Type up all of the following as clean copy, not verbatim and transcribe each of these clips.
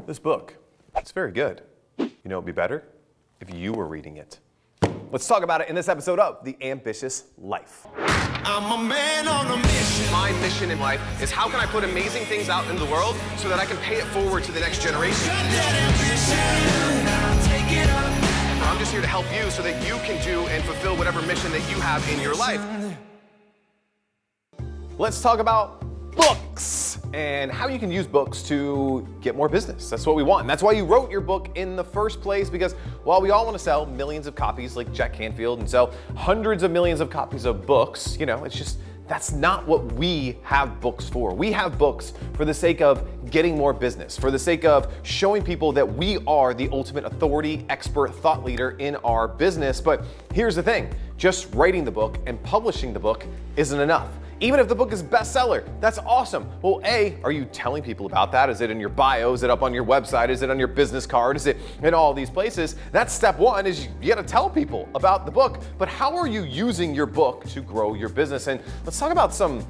This book, it's very good. You know it'd be better? If you were reading it. Let's talk about it in this episode of The Ambitious Life. I'm a man on a mission. My mission in life is how can I put amazing things out into the world so that I can pay it forward to the next generation. I'm just here to help you so that you can do and fulfill whatever mission that you have in your life. Let's talk about books and how you can use books to get more business. That's what we want. And that's why you wrote your book in the first place, because while we all want to sell millions of copies like Jack Canfield and sell hundreds of millions of copies of books, you know, it's just, that's not what we have books for. We have books for the sake of getting more business, for the sake of showing people that we are the ultimate authority, expert, thought leader in our business. But here's the thing, just writing the book and publishing the book isn't enough. Even if the book is bestseller, that's awesome. Well, A, are you telling people about that? Is it in your bio? Is it up on your website? Is it on your business card? Is it in all these places? That's step one, is you gotta tell people about the book. But how are you using your book to grow your business? And let's talk about some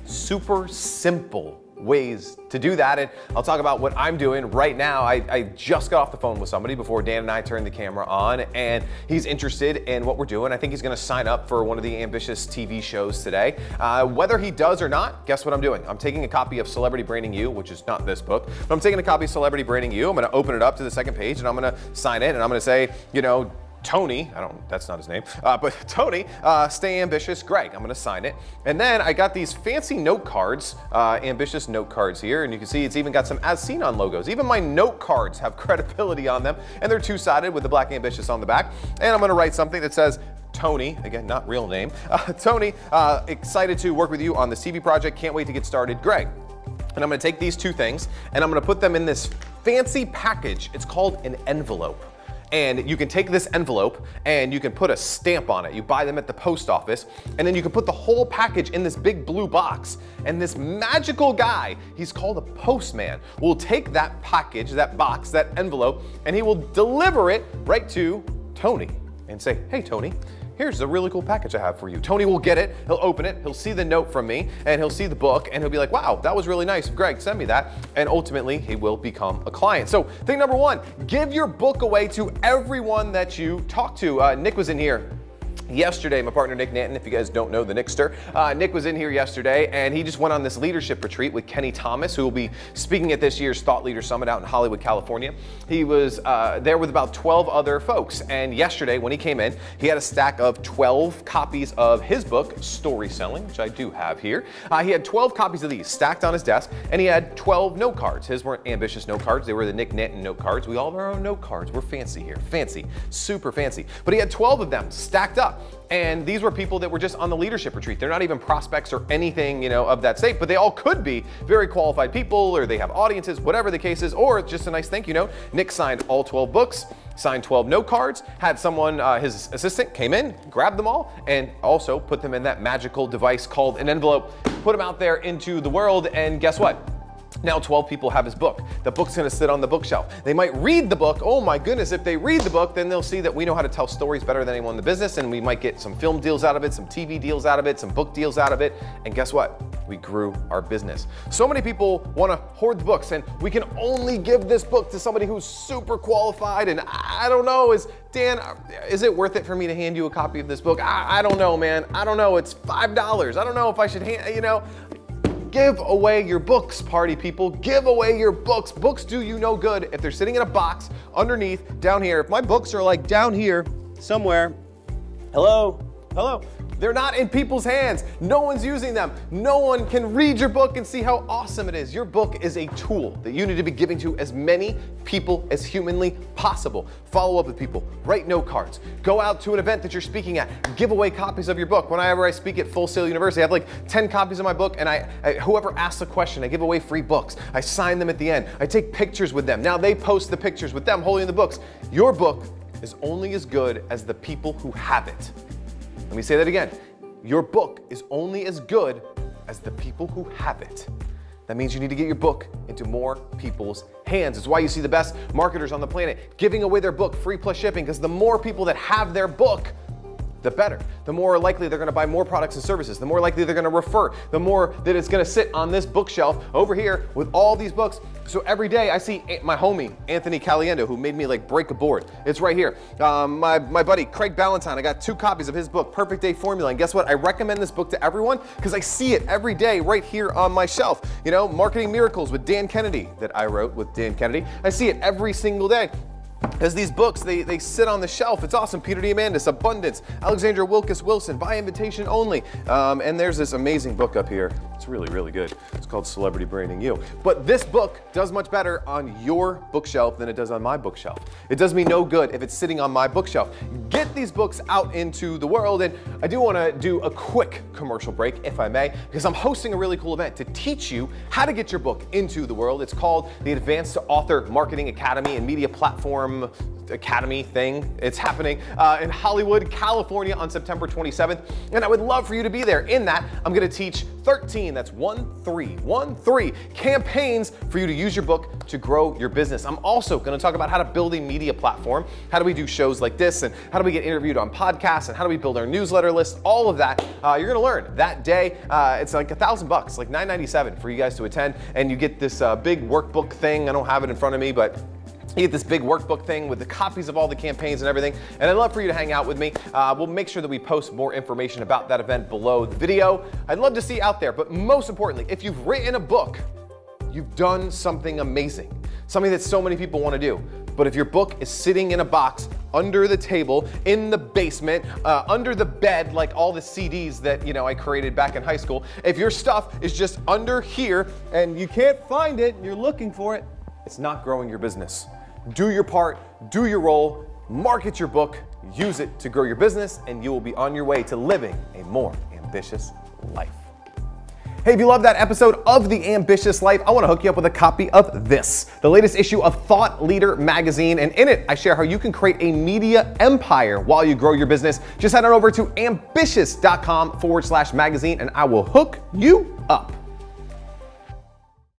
super simple ways to do that. And I'll talk about what I'm doing right now. I just got off the phone with somebody before Dan and I turned the camera on, and he's interested in what we're doing. I think he's gonna sign up for one of the ambitious TV shows today. Whether he does or not, guess what I'm doing? I'm taking a copy of Celebrity Branding You, which is not this book, but I'm taking a copy of Celebrity Branding You. I'm gonna open it up to the second page and I'm gonna sign it and I'm gonna say, you know, Tony, that's not his name, but Tony, stay ambitious, Greg. I'm gonna sign it. And then I got these fancy note cards, ambitious note cards here, and you can see it's even got some as seen on logos. Even my note cards have credibility on them, and they're two-sided with the black ambitious on the back. And I'm gonna write something that says, Tony, again, not real name, Tony, excited to work with you on this TV project, can't wait to get started, Greg. And I'm gonna take these two things, and I'm gonna put them in this fancy package. It's called an envelope. And you can take this envelope and you can put a stamp on it. You buy them at the post office, and then you can put the whole package in this big blue box. And this magical guy, he's called a postman, will take that package, that box, that envelope, and he will deliver it right to Tony and say, hey Tony, here's a really cool package I have for you. Tony will get it, he'll open it, he'll see the note from me, and he'll see the book, and he'll be like, wow, that was really nice. Greg, send me that. And ultimately, he will become a client. So thing number one, give your book away to everyone that you talk to. Nick was in here yesterday, my partner Nick Nanton, if you guys don't know the Nickster. Nick was in here yesterday and he just went on this leadership retreat with Kenny Thomas, who will be speaking at this year's Thought Leader Summit out in Hollywood, California. He was there with about 12 other folks, and yesterday when he came in, he had a stack of 12 copies of his book, Story Selling, which I do have here. He had 12 copies of these stacked on his desk, and he had 12 note cards. His weren't ambitious note cards, they were the Nick Nanton note cards. We all have our own note cards. We're fancy here, fancy, super fancy. But he had 12 of them stacked up. And these were people that were just on the leadership retreat. They're not even prospects or anything, you know, of that state, but they all could be very qualified people, or they have audiences, whatever the case is, or just a nice thank you note. Nick signed all 12 books, signed 12 note cards, had someone, his assistant came in, grabbed them all, and also put them in that magical device called an envelope, put them out there into the world, and guess what? Now 12 people have his book. The book's gonna sit on the bookshelf. They might read the book. Oh my goodness, if they read the book, then they'll see that we know how to tell stories better than anyone in the business, and we might get some film deals out of it, some TV deals out of it, some book deals out of it, and guess what? We grew our business. So many people wanna hoard the books, and we can only give this book to somebody who's super qualified, and I don't know, Dan, is it worth it for me to hand you a copy of this book? I don't know, man. I don't know, it's $5. I don't know if I should hand, you know. Give away your books, party people. Give away your books. Books do you no good if they're sitting in a box underneath down here. If my books are like down here somewhere, hello, they're not in people's hands. No one's using them. No one can read your book and see how awesome it is. Your book is a tool that you need to be giving to as many people as humanly possible. Follow up with people, write note cards, go out to an event that you're speaking at, give away copies of your book. Whenever I speak at Full Sail University, I have like 10 copies of my book, and whoever asks a question, I give away free books. I sign them at the end. I take pictures with them. Now they post the pictures with them holding the books. Your book is only as good as the people who have it. Let me say that again. Your book is only as good as the people who have it. That means you need to get your book into more people's hands. It's why you see the best marketers on the planet giving away their book free plus shipping, because the more people that have their book, the better. The more likely they're gonna buy more products and services, the more likely they're gonna refer, the more that it's gonna sit on this bookshelf over here with all these books. So every day I see my homie, Anthony Caliendo, who made me like break a board. It's right here. My buddy, Craig Ballantyne, I got 2 copies of his book, Perfect Day Formula. And guess what? I recommend this book to everyone because I see it every day right here on my shelf. You know, Marketing Miracles with Dan Kennedy that I wrote with Dan Kennedy. I see it every single day. Because these books, they sit on the shelf. It's awesome. Peter Diamandis, Abundance, Alexandra Wilkes-Wilson, By Invitation Only. And there's this amazing book up here. It's really, really good. It's called Celebrity Branding You. But this book does much better on your bookshelf than it does on my bookshelf. It does me no good if it's sitting on my bookshelf. Get these books out into the world. And I do want to do a quick commercial break, if I may, because I'm hosting a really cool event to teach you how to get your book into the world. It's called the Advanced Author Marketing Academy and Media Platform Academy thing. It's happening in Hollywood, California on September 27th. And I would love for you to be there. In that, I'm going to teach 13, that's 13 campaigns for you to use your book to grow your business. I'm also going to talk about how to build a media platform. How do we do shows like this? And how do we get interviewed on podcasts? And how do we build our newsletter list? All of that you're going to learn that day. It's like $1,000, like $997 for you guys to attend. And you get this big workbook thing. I don't have it in front of me, but you get this big workbook thing with the copies of all the campaigns and everything. And I'd love for you to hang out with me. We'll make sure that we post more information about that event below the video. I'd love to see you out there. But most importantly, if you've written a book, you've done something amazing, something that so many people want to do. But if your book is sitting in a box under the table, in the basement, under the bed, like all the CDs that I created back in high school, if your stuff is just under here and you can't find it and you're looking for it, it's not growing your business. Do your part, do your role, market your book, use it to grow your business, and you will be on your way to living a more ambitious life. Hey, if you love that episode of The Ambitious Life, I want to hook you up with a copy of this, the latest issue of Thought Leader magazine. And in it, I share how you can create a media empire while you grow your business. Just head on over to ambitious.com/magazine and I will hook you up.